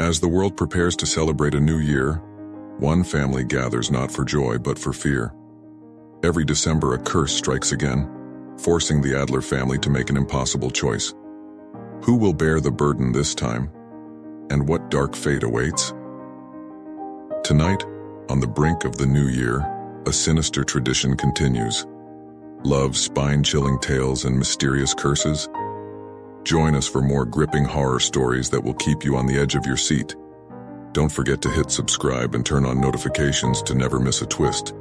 As the world prepares to celebrate a new year, one family gathers not for joy but for fear. Every December a curse strikes again, forcing the Adler family to make an impossible choice. Who will bear the burden this time, and what dark fate awaits? Tonight, on the brink of the new year, a sinister tradition continues. Love's spine-chilling tales and mysterious curses. Join us for more gripping horror stories that will keep you on the edge of your seat. Don't forget to hit subscribe and turn on notifications to never miss a twist.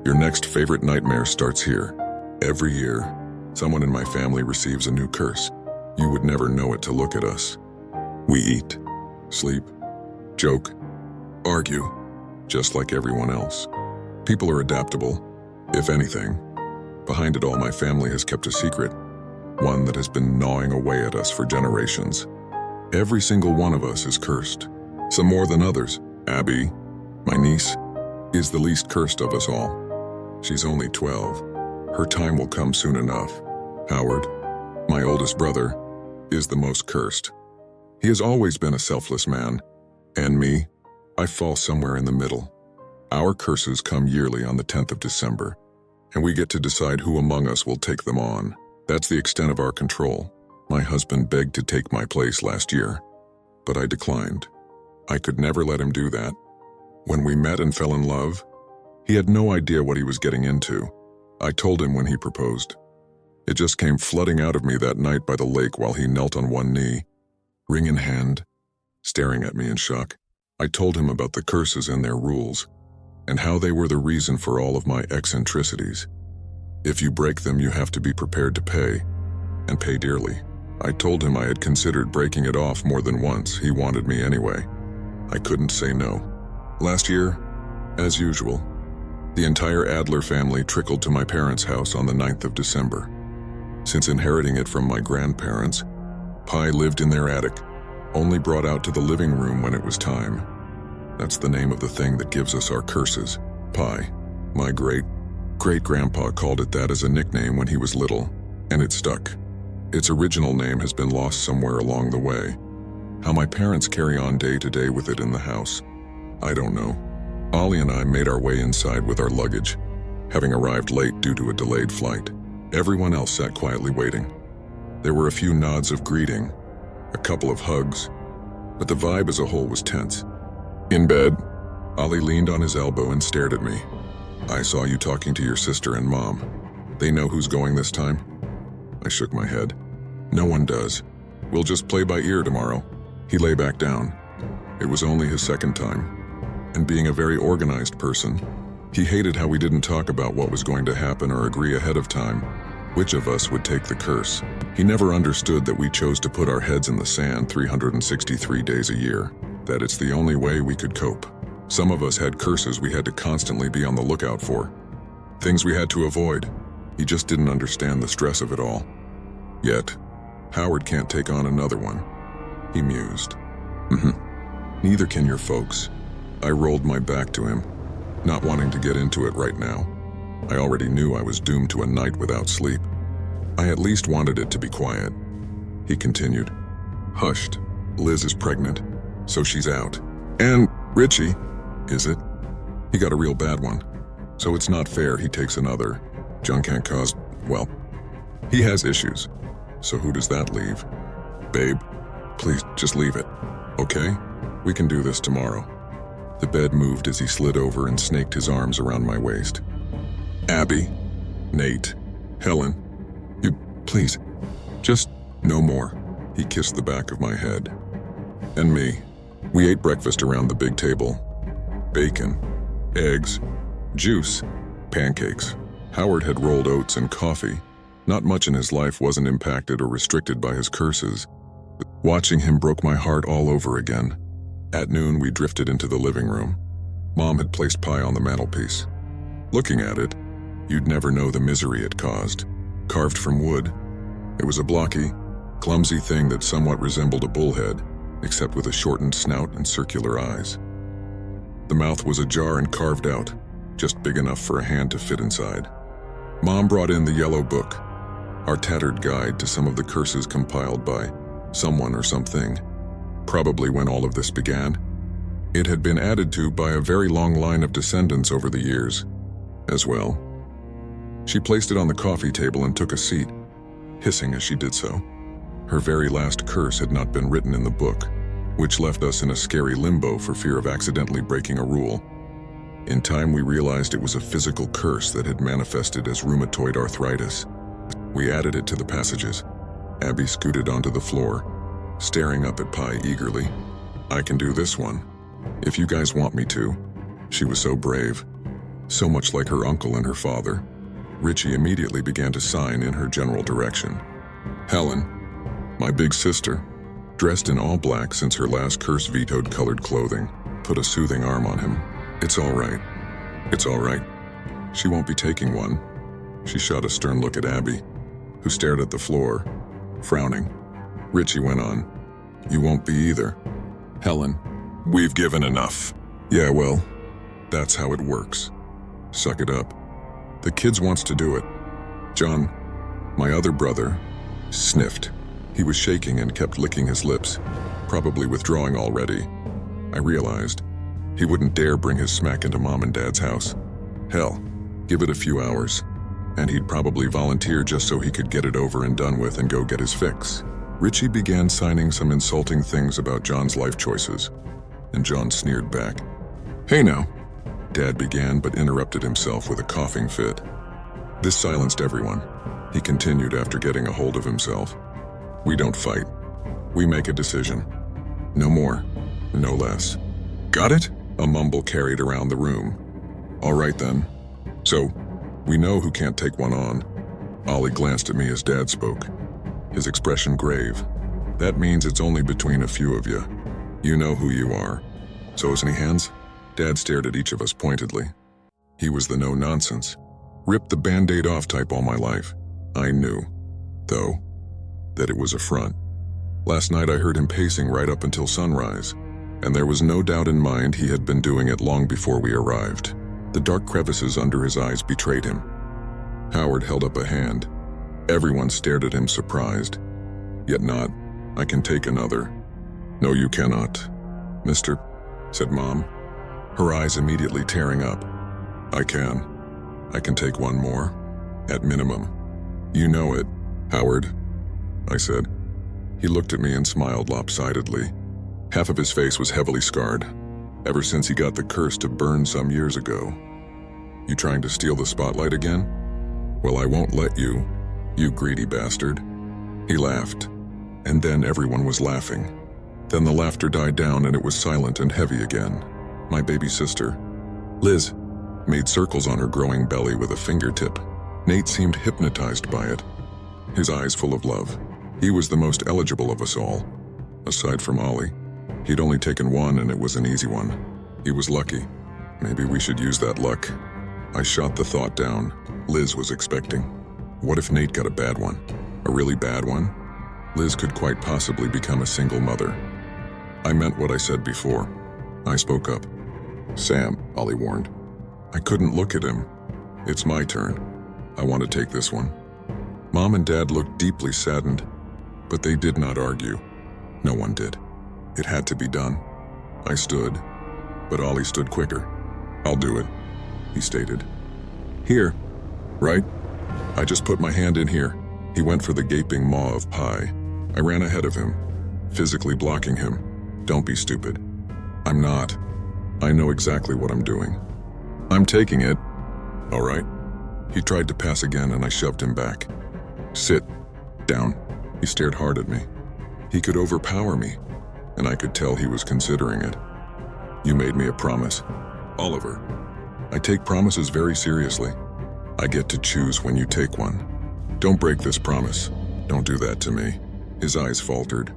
Your next favorite nightmare starts here. Every year, someone in my family receives a new curse. You would never know it to look at us. We eat, sleep, joke, argue, just like everyone else. People are adaptable, if anything. Behind it all, my family has kept a secret, one that has been gnawing away at us for generations. Every single one of us is cursed, some more than others. Abby, my niece, is the least cursed of us all. She's only 12. Her time will come soon enough. Howard, my oldest brother, is the most cursed. He has always been a selfless man, and me, I fall somewhere in the middle. Our curses come yearly on the 10th of December, and we get to decide who among us will take them on. That's the extent of our control. My husband begged to take my place last year, but I declined. I could never let him do that. When we met and fell in love, he had no idea what he was getting into. I told him when he proposed. It just came flooding out of me that night by the lake while he knelt on one knee, ring in hand, staring at me in shock. I told him about the curses and their rules, and how they were the reason for all of my eccentricities. If you break them, you have to be prepared to pay, and pay dearly. I told him I had considered breaking it off more than once. He wanted me anyway. I couldn't say no. Last year, as usual, the entire Adler family trickled to my parents' house on the 9th of December. Since inheriting it from my grandparents, Pi lived in their attic, only brought out to the living room when it was time. That's the name of the thing that gives us our curses, Pi. My great-grandpa called it that as a nickname when he was little, and it stuck. Its original name has been lost somewhere along the way. How my parents carry on day to day with it in the house, I don't know. Ollie and I made our way inside with our luggage, having arrived late due to a delayed flight. Everyone else sat quietly waiting. There were a few nods of greeting, a couple of hugs, but the vibe as a whole was tense. In bed, Ollie leaned on his elbow and stared at me. I saw you talking to your sister and mom. They know who's going this time? I shook my head. No one does. We'll just play by ear tomorrow. He lay back down. It was only his second time. And being a very organized person, he hated how we didn't talk about what was going to happen or agree ahead of time which of us would take the curse. He never understood that we chose to put our heads in the sand 363 days a year, that it's the only way we could cope. Some of us had curses we had to constantly be on the lookout for, things we had to avoid. He just didn't understand the stress of it all. Yet, Howard can't take on another one. He mused. Neither can your folks. I rolled my back to him, not wanting to get into it right now. I already knew I was doomed to a night without sleep. I at least wanted it to be quiet. He continued. Hushed. Liz is pregnant, so she's out. And Richie, is it? He got a real bad one. So it's not fair he takes another. John can't cause, well, he has issues. So who does that leave? Babe, please just leave it, okay? We can do this tomorrow. The bed moved as he slid over and snaked his arms around my waist. Abby, Nate, Helen, you, please, just no more. He kissed the back of my head. And me. We ate breakfast around the big table. Bacon, eggs, juice, pancakes. Howard had rolled oats and coffee. Not much in his life wasn't impacted or restricted by his curses. Watching him broke my heart all over again. At noon, we drifted into the living room. Mom had placed pie on the mantelpiece. Looking at it, you'd never know the misery it caused. Carved from wood, it was a blocky, clumsy thing that somewhat resembled a bullhead, except with a shortened snout and circular eyes. The mouth was ajar and carved out, just big enough for a hand to fit inside. Mom brought in the yellow book, our tattered guide to some of the curses compiled by someone or something. probably when all of this began. It had been added to by a very long line of descendants over the years, as well. She placed it on the coffee table and took a seat, hissing as she did so. Her very last curse had not been written in the book, which left us in a scary limbo for fear of accidentally breaking a rule. In time, we realized it was a physical curse that had manifested as rheumatoid arthritis. We added it to the passages. Abby scooted onto the floor, staring up at Pi eagerly. "I can do this one, if you guys want me to." She was so brave, so much like her uncle and her father. Richie immediately began to sign in her general direction. Helen, my big sister, dressed in all black since her last curse vetoed colored clothing, put a soothing arm on him. "It's all right. It's all right. She won't be taking one." She shot a stern look at Abby, who stared at the floor, frowning. Richie went on. "You won't be either." "Helen, we've given enough." "Yeah, well, that's how it works. Suck it up. The kids wants to do it." John, my other brother, sniffed. He was shaking and kept licking his lips, probably withdrawing already. I realized he wouldn't dare bring his smack into Mom and Dad's house. Hell, give it a few hours, and he'd probably volunteer just so he could get it over and done with and go get his fix. Richie began signing some insulting things about John's life choices, and John sneered back. "Hey now," Dad began but interrupted himself with a coughing fit. This silenced everyone. He continued after getting a hold of himself. "We don't fight. We make a decision. No more, no less. Got it?" A mumble carried around the room. "All right then. So, we know who can't take one on." Ollie glanced at me as Dad spoke, his expression grave. "That means it's only between a few of you. You know who you are. So is any hands?" Dad stared at each of us pointedly. He was the no-nonsense, rip the Band-Aid off type all my life. I knew, though, that it was a front. Last night I heard him pacing right up until sunrise, and there was no doubt in mind he had been doing it long before we arrived. The dark crevices under his eyes betrayed him. Howard held up a hand. Everyone stared at him surprised. "Yet not. I can take another." "No, you cannot, mister," said Mom, her eyes immediately tearing up. "I can. I can take one more, at minimum." "You know it, Howard," I said. He looked at me and smiled lopsidedly. Half of his face was heavily scarred, ever since he got the curse to burn some years ago. "You trying to steal the spotlight again? Well, I won't let you, you greedy bastard." He laughed, and then everyone was laughing. Then the laughter died down and it was silent and heavy again. My baby sister, Liz, made circles on her growing belly with a fingertip. Nate seemed hypnotized by it, his eyes full of love. He was the most eligible of us all, aside from Ollie. He'd only taken one and it was an easy one. He was lucky. Maybe we should use that luck. I shot the thought down. Liz was expecting. What if Nate got a bad one? A really bad one? Liz could quite possibly become a single mother. I meant what I said before. I spoke up. "Sam," Ollie warned. I couldn't look at him. "It's my turn. I want to take this one." Mom and Dad looked deeply saddened, but they did not argue. No one did. It had to be done. I stood, but Ollie stood quicker. "I'll do it," he stated. "Here, right? I just put my hand in here." He went for the gaping maw of pie. I ran ahead of him, physically blocking him. "Don't be stupid." "I'm not. I know exactly what I'm doing." "I'm taking it." "All right." He tried to pass again and I shoved him back. "Sit down." He stared hard at me. He could overpower me, and I could tell he was considering it. "You made me a promise, Oliver. I take promises very seriously. I get to choose when you take one. Don't break this promise. Don't do that to me." His eyes faltered,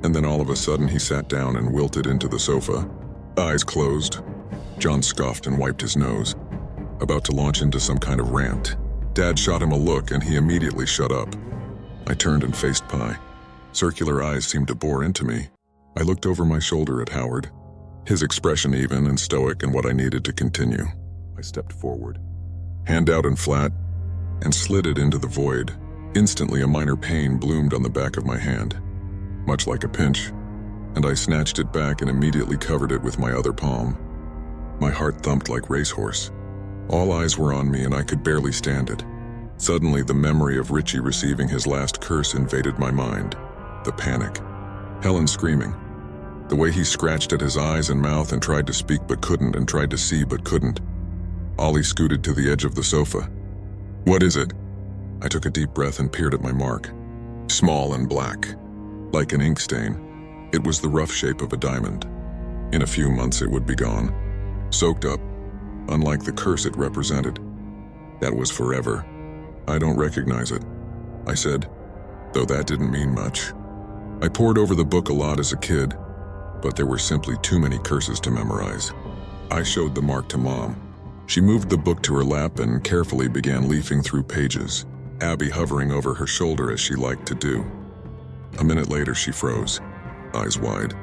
and then all of a sudden he sat down and wilted into the sofa, eyes closed. John scoffed and wiped his nose, about to launch into some kind of rant. Dad shot him a look and he immediately shut up. I turned and faced Pi. Circular eyes seemed to bore into me. I looked over my shoulder at Howard, his expression even and stoic in what I needed to continue. I stepped forward, hand out and flat, and slid it into the void. Instantly a minor pain bloomed on the back of my hand, much like a pinch. and I snatched it back and immediately covered it with my other palm. My heart thumped like racehorse. All eyes were on me and I could barely stand it. Suddenly, the memory of Richie receiving his last curse invaded my mind. The panic. Helen screaming. The way he scratched at his eyes and mouth and tried to speak but couldn't and tried to see but couldn't. Ollie scooted to the edge of the sofa. "What is it?" I took a deep breath and peered at my mark. Small and black. Like an ink stain. It was the rough shape of a diamond. In a few months it would be gone. Soaked up. Unlike the curse it represented. That was forever. "I don't recognize it," I said, though that didn't mean much. I pored over the book a lot as a kid, but there were simply too many curses to memorize. I showed the mark to Mom. She moved the book to her lap and carefully began leafing through pages, Abby hovering over her shoulder as she liked to do. A minute later she froze, eyes wide,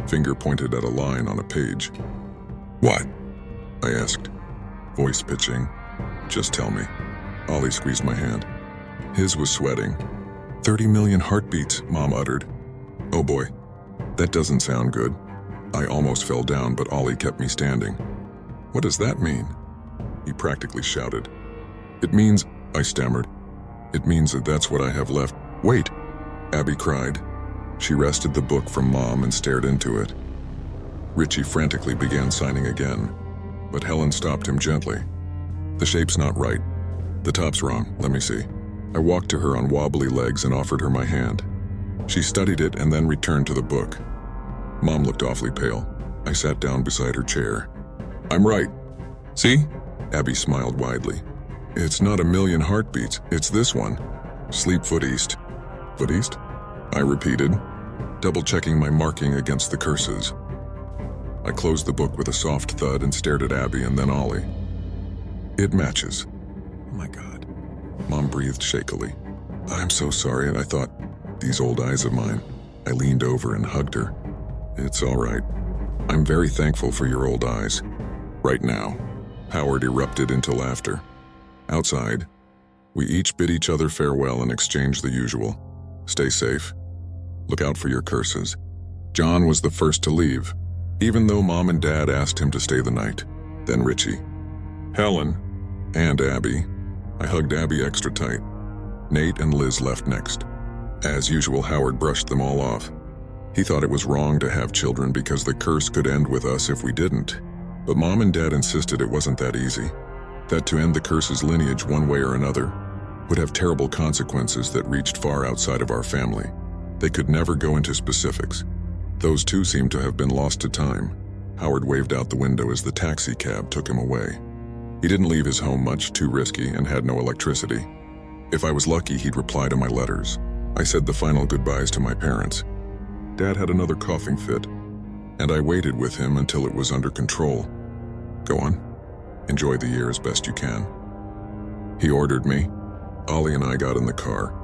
finger pointed at a line on a page. "What?" I asked, voice pitching. "Just tell me." Ollie squeezed my hand. His was sweating. 30 million heartbeats, Mom uttered. "Oh boy, that doesn't sound good." I almost fell down, but Ollie kept me standing. "What does that mean?" He practically shouted. "It means," I stammered. "It means that that's what I have left." "Wait," Abby cried. She wrested the book from Mom and stared into it. Richie frantically began signing again, but Helen stopped him gently. "The shape's not right. The top's wrong. Let me see." I walked to her on wobbly legs and offered her my hand. She studied it and then returned to the book. Mom looked awfully pale. I sat down beside her chair. "I'm right. See?" Abby smiled widely. "It's not a million heartbeats. It's this one. Sleep foot east." "Foot east?" I repeated, double-checking my marking against the curses. I closed the book with a soft thud and stared at Abby and then Ollie. "It matches." "Oh my God." Mom breathed shakily. "I'm so sorry," and I thought, these old eyes of mine. I leaned over and hugged her. "It's all right. I'm very thankful for your old eyes." Right now. Howard erupted into laughter. Outside, we each bid each other farewell and exchanged the usual. "Stay safe. Look out for your curses." John was the first to leave, even though Mom and Dad asked him to stay the night. Then Richie. Helen. And Abby. I hugged Abby extra tight. Nate and Liz left next. As usual, Howard brushed them all off. He thought it was wrong to have children because the curse could end with us if we didn't. But Mom and Dad insisted it wasn't that easy. That to end the curse's lineage one way or another would have terrible consequences that reached far outside of our family. They could never go into specifics. Those two seemed to have been lost to time. Howard waved out the window as the taxi cab took him away. He didn't leave his home much, too risky, and had no electricity. If I was lucky, he'd reply to my letters. I said the final goodbyes to my parents. Dad had another coughing fit, and I waited with him until it was under control. "Go on. Enjoy the year as best you can," he ordered me. Ollie and I got in the car.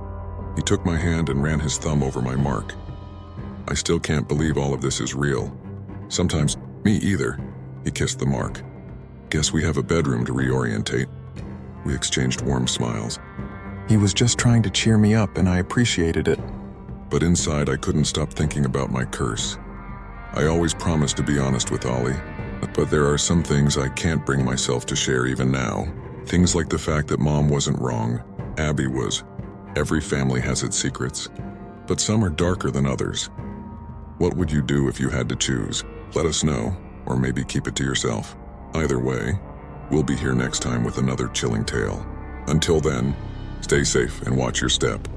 He took my hand and ran his thumb over my mark. "I still can't believe all of this is real. Sometimes, me either." He kissed the mark. "Guess we have a bedroom to reorientate." We exchanged warm smiles. He was just trying to cheer me up, and I appreciated it. But inside, I couldn't stop thinking about my curse. I always promised to be honest with Ollie, but there are some things I can't bring myself to share even now. Things like the fact that Mom wasn't wrong, Abby was. Every family has its secrets, but some are darker than others. What would you do if you had to choose? Let us know, or maybe keep it to yourself. Either way, we'll be here next time with another chilling tale. Until then, stay safe and watch your step.